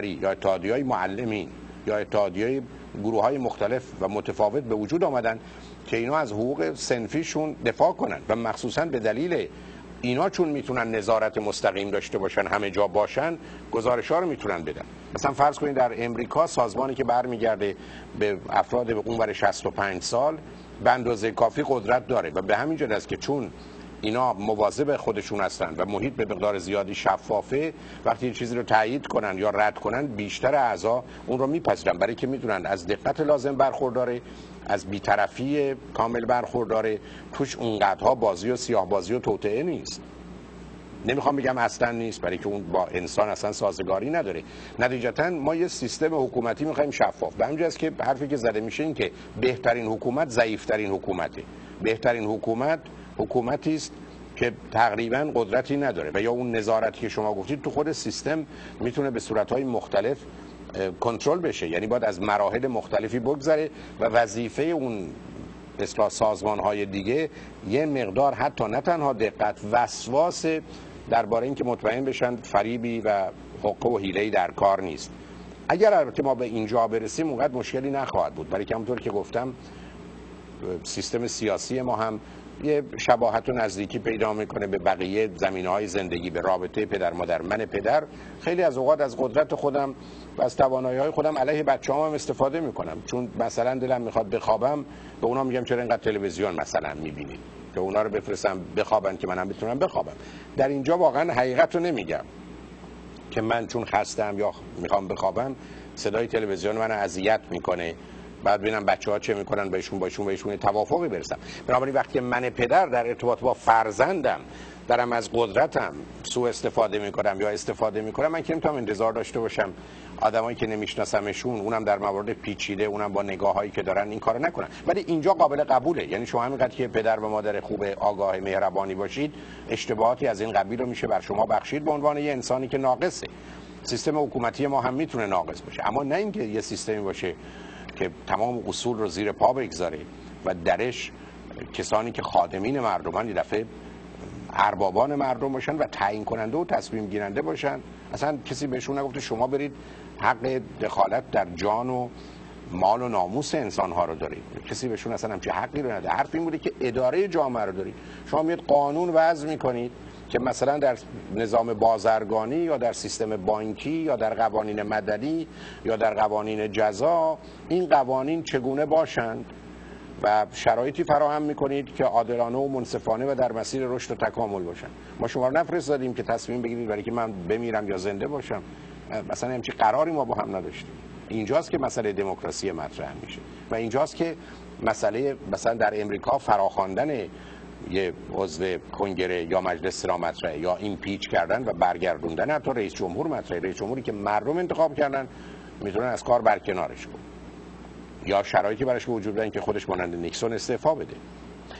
یا اتحادیه‌های معلمین یا اتحادیه‌های گروه‌های مختلف و متفاوت به وجود آمدن که اینا از حقوق صنفیشون دفاع کنن و مخصوصا به دلیل اینا چون میتونن نظارت مستقیم داشته باشن، همه جا باشن، گزارش‌ها رو میتونن بدن. مثلا فرض کنید در امریکا سازمانی که برمیگرده به افراد به اونور 65 سال به اندازه کافی قدرت داره و به همین جهت است که چون اینا مواظب خودشون هستن و محیط به مقدار زیادی شفافه، وقتی یه چیزی رو تایید کنن یا رد کنن بیشتر اعضا اون رو میپذیرن، برای که میدونن از دقت لازم برخورداره، از بی‌طرفی کامل برخورداره، توش اونقدرها بازی و سیاه بازی و توطئه نیست. نمیخوام بگم اصلا نیست، برای که اون با انسان اصلا سازگاری نداره. نتیجتا ما یه سیستم حکومتی میخوایم شفاف. به همین جاست که حرفی که زده میشه این که بهترین حکومت ضعیفترین حکومته. بهترین حکومت حکومتی است که تقریبا قدرتی نداره و یا اون نظارتی که شما گفتید تو خود سیستم میتونه به صورتهای مختلف کنترل بشه، یعنی باید از مراحل مختلفی بگذره و وظیفه اون اصلاح سازمان‌های دیگه یه مقدار حتی نه تنها دقت، وسواس درباره اینکه مطمئن بشن فریبی و حقه و حیله‌ای در کار نیست. اگر البته ما به اینجا برسیم اونقدر مشکلی نخواهد بود، برای که همونطور که گفتم سیستم سیاسی ما هم یه شباهت و نزدیکی پیدا میکنه به بقیه زمینه‌های زندگی، به رابطه پدر مادر. من پدر خیلی از اوقات از قدرت خودم و از توانایی‌های خودم علیه بچه‌هام هم استفاده میکنم، چون مثلا دلم میخواد بخوابم به اونا میگم چرا اینقدر تلویزیون مثلا میبینید، که اونا رو بفرستم بخوابن که منم بتونم بخوابم. در اینجا واقعا حقیقت رو نمیگم که من چون خستم یا میخوام بخوابم صدای تلویزیون منو اذیت میکنه، بعد ببینم بچه‌ها چه میکنن بهشون توافقی برسم. بنابراین وقتی من پدر در ارتباط با فرزندم دارم از قدرتم سوء استفاده میکنم یا استفاده میکنم، من که نمیتونم انتظار داشته باشم آدمایی که نمیشناسمشون، اونم در موارد پیچیده، اونم با نگاهایی که دارن، این کارو نکنن. ولی اینجا قابل قبوله، یعنی شما همینقدر که پدر و مادر خوب، آگاه، مهربانی باشید، اشتباهاتی از این قبیل رو میشه بر شما بخشید به عنوان یه انسانی که ناقصه. سیستم حکومتی ما هم میتونه ناقص باشه، اما نه اینکه یه سیستمی باشه که تمام اصول رو زیر پا بگذاره و درش کسانی که خادمین مردمان یه دفعه اربابان مردم باشن و تعیین کننده و تصمیم گیرنده باشن. اصلا کسی بهشون نگفته شما برید حق دخالت در جان و مال و ناموس انسان‌ها رو دارید، کسی بهشون اصلا همچین حقی رو نده. حرف این بوده که اداره جامعه رو دارید. شما میاد قانون وضع میکنید که مثلا در نظام بازرگانی یا در سیستم بانکی یا در قوانین مدنی یا در قوانین جزا این قوانین چگونه باشند و شرایطی فراهم میکنید که عادلانه و منصفانه و در مسیر رشد و تکامل باشن. ما شما رو نفرستادیم که تصمیم بگیرید برای که من بمیرم یا زنده باشم، مثلا همچین قراری ما با هم نداشتیم. اینجاست که مسئله دموکراسی مطرح میشه و اینجاست که مسئله مثلا در امریکا فراخواندن یه عضو کنگره یا مجلس را مطرحه یا ایمپیچ کردن و برگردوندن حتی رئیس جمهور مطرحه. رئیس جمهوری که مردم انتخاب کردن میتونن از کار برکنارش کنن یا شرایطی براش وجود داره که خودش مانند نیکسون استعفا بده.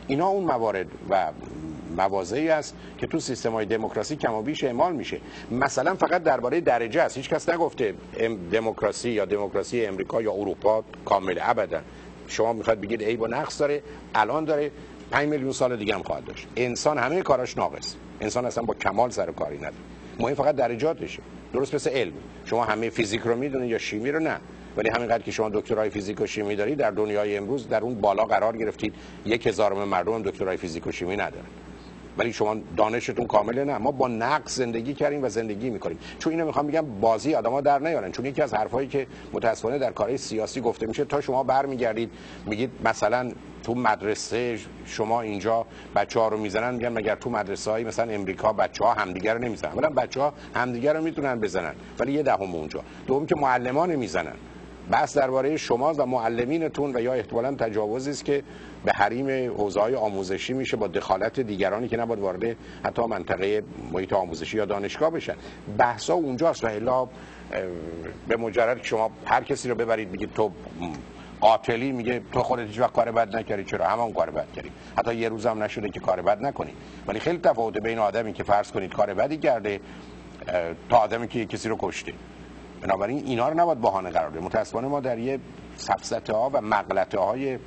اینا اون موارد و مواضعی است که تو سیستم‌های دموکراسی کم و بیش اعمال میشه. مثلا فقط درباره درجه است، هیچ کس نگفته دموکراسی یا دموکراسی امریکا یا اروپا کامل، ابدا. شما میخواد بگید عیب و نقص داره، الان داره، 5 میلیون سال دیگه هم خواهد داشت. انسان همه کاراش ناقص، انسان اصلا با کمال سر و کاری نداره، مهم فقط درجاتشه. درست مثل علم، شما همه فیزیک رو میدونید یا شیمی رو نه، ولی همینقدر که شما دکترای فیزیک و شیمی دارید در دنیای امروز در اون بالا قرار گرفتید، 1000 مردم دکترای فیزیک و شیمی ندارن، ولی شما دانشتون کامله. نه، ما با نقص زندگی کردیم و زندگی میکنیم. چون اینو میخوام بگم بازی آدما در نیارن، چون یکی از حرفایی که متاسفانه در کارهای سیاسی گفته میشه تا شما برمیگردید میگید مثلا تو مدرسه شما اینجا بچه‌ها رو میزنن، میگن مگر تو مدرسه‌های مثلا امریکا بچه‌ها همدیگه رو نمیزنن؟ اولا بچه‌ها همدیگه رو میتونن بزنن ولی یه دهم اونجا. دوم که معلمان میزنن. بحث درباره شما و معلمینتون و یا احتمالاً تجاوزی است که به حریم حوزه‌های آموزشی میشه با دخالت دیگرانی که نباید وارد حتی منطقه محیط آموزشی یا دانشگاه بشن. بحثا اونجاست و الا به مجرد که شما هر کسی رو ببرید بگید تو قاتلی، میگه تو خودت هیچ وقت کار بد نکردی. چرا؟ همون کار بد کردی، حتی یه روز هم نشده که کار بد نکنی. ولی خیلی تفاوت بین آدمی که فرض کنید کار بدی کرده تا آدمی که کسی رو کشته. بنابراین اینا رو نباید بهانه قرار بدیم. متأسفانه ما در یه سفسطه‌ها و مغلطه‌های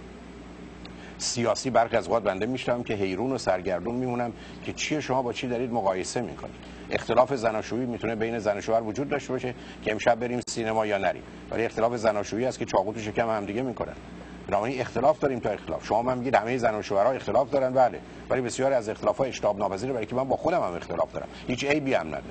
سیاسی برخی از اوقات بنده میشتم که حیرون و سرگردون میمونم که چیه شما با چی دارید مقایسه میکنید. اختلاف زناشویی میتونه بین زن و شوهر وجود داشته باشه که امشب بریم سینما یا نریم، ولی اختلاف زناشویی است که چاقو تو شکم هم دیگه میکنن. بنابراین اختلاف داریم تا اختلاف. شما هم میگید همه زن و شوهرها اختلاف دارن، بله، ولی بسیاری از اختلاف‌ها اجتناب ناپذیره، برای که من با خودم هم اختلاف دارم، هیچ عیبی هم نداره.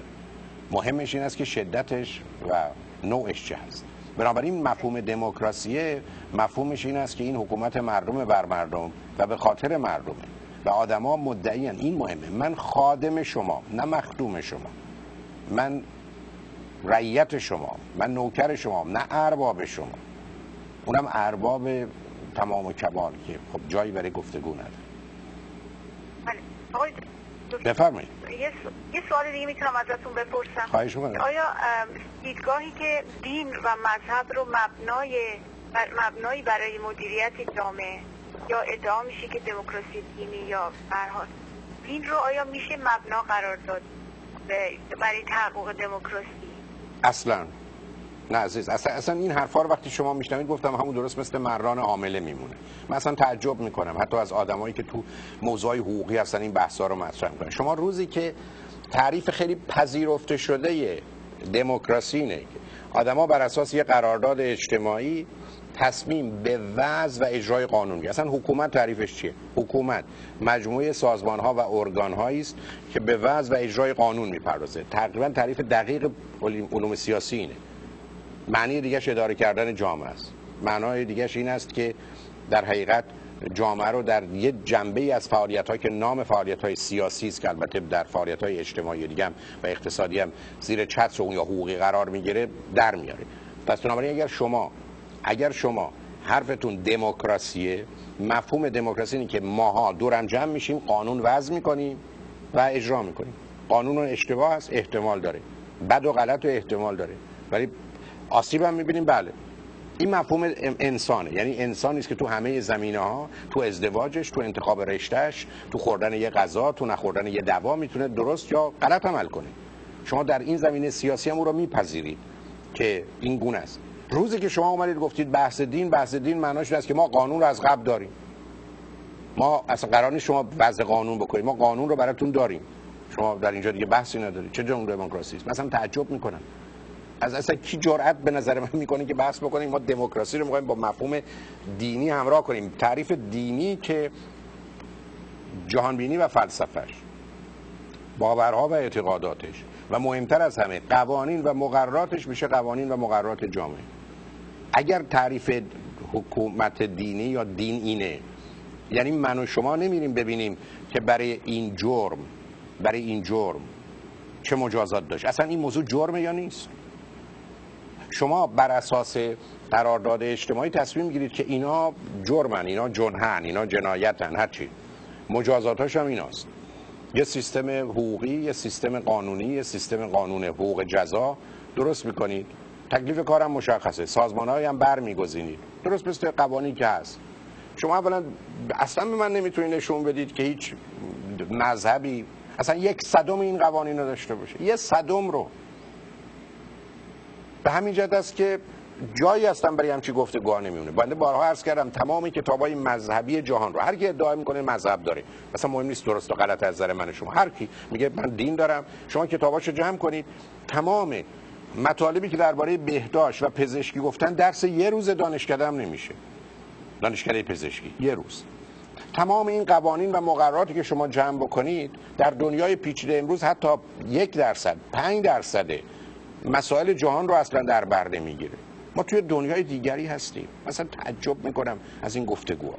مهمش این است که شدتش و نوعش چه هست. بنابراین مفهوم دموکراسی مفهومش این است که این حکومت مردم بر مردم و به خاطر مردمه و آدما مدعیان. این مهمه. من خادم شما، نه مخدوم شما. من رعیت شما، من نوکر شما، نه ارباب شما. اونم ارباب تمام و کمال که خب جایی برای گفتگو نداره. بفرمایید. یه سوال دیگه میتونم ازتون بپرسم؟ خواهش می‌کنم. آیا دیدگاهی که دین و مذهب رو مبنایی برای مدیریت جامعه یا ادعا میشه که دموکراسی دینی یا فرهاد دین رو آیا میشه مبنا قرار داد برای تحقق دموکراسی؟ اصلا نه عزیز، اصلا این حرفا رو وقتی شما میشنوید گفتم همون درست مثل مران عامله میمونه. من اصلا تعجب میکنم حتی از آدمایی که تو موضوع حقوقی هستن این بحثا رو مطرح میکنن. شما روزی که تعریف خیلی پذیرفته شده دموکراسی اینه که آدما بر اساس یه قرارداد اجتماعی تصمیم به وضع و اجرای قانون میگیرن. اصلا حکومت تعریفش چیه؟ حکومت مجموعه سازمان‌ها و ارگان‌هایی است که به وضع و اجرای قانون میپردازه. تقریبا تعریف دقیق علوم سیاسی اینه. معنی دیگه‌اش اداره کردن جامعه است. معنای دیگه‌اش این است که در حقیقت جامعه رو در یه جنبه‌ای از فعالیت‌ها که نام فعالیت‌های سیاسی است که البته در فعالیت‌های اجتماعی دیگه هم و اقتصادی هم زیر چتر اون یا حقوقی قرار میگیره در میاره. پس بنابراین اگر شما حرفتون دموکراسیه، مفهوم دموکراسی اینه که ماها دورم جمع میشیم، قانون وضع میکنیم و اجرا میکنیم. قانون اشتباه است، احتمال داره، بد و غلط و احتمال داره، ولی آسیب هم میبینیم. بله، این مفهوم انسانه. یعنی انسانی است که تو همه زمینه‌ها، تو ازدواجش، تو انتخاب رشتهش، تو خوردن یه غذا، تو نخوردن یه دوا میتونه درست یا غلط عمل کنه. شما در این زمینه سیاسی هم او رو میپذیرید که این گونه است. روزی که شما اومدید گفتید بحث دین معناش این است که ما قانون رو از قبل داریم. ما اصلا قرار نیست شما وضع قانون بکنید، ما قانون رو براتون داریم. شما در اینجا دیگه بحثی ندارید. چه جنگ دموکراسی است؟ مثلا تعجب میکنم. اصلا کی جرأت به نظر من میکنه که بحث بکنیم ما دموکراسی رو میخوایم با مفهوم دینی همراه کنیم؟ تعریف دینی که جهانبینی و فلسفه‌اش، باورها و اعتقاداتش و مهمتر از همه قوانین و مقرراتش میشه قوانین و مقررات جامعه. اگر تعریف حکومت دینی یا دین اینه، یعنی من و شما نمیریم ببینیم که برای این جرم چه مجازات داشت. اصلا این موضوع جرمه یا نیست؟ شما بر اساس قرارداد اجتماعی تصمیم میگیرید که اینا جرمن، اینا جنحن، اینا جنایتن، هر چی. مجازاتاش هم ایناست. یه سیستم حقوقی، یه سیستم قانونی، یه سیستم قانون حقوق جزا درست میکنید. تکلیف کارم مشخصه، سازمان‌هایی هم برمیگزینید درست مثل قوانین که هست. شما اولا اصلا به من نمیتونید نشون بدید که هیچ مذهبی اصلا 1/100 این قوانین رو داشته باشه. 1/100 رو. به همین جهت است که جایی هستن برای همچی گفتگوها نمیونه. بنده بارها عرض کردم تمام کتابای مذهبی جهان رو، هر کی ادعا میکنه مذهب داره، مثلا مهم نیست درست و غلط از نظر من شما، هر کی میگه من دین دارم، شما کتاباشو جمع کنید، تمام مطالبی که درباره بهداشت و پزشکی گفتن درس یه روز دانشکده هم نمیشه. دانشکده پزشکی یه روز. تمام این قوانین و مقرراتی که شما جمع بکنید در دنیای پیچیده امروز حتی 1%، 5% مسائل جهان رو اصلا در بر نمیگیره. ما توی دنیای دیگری هستیم. مثلا تعجب میکنم از این گفتگوها.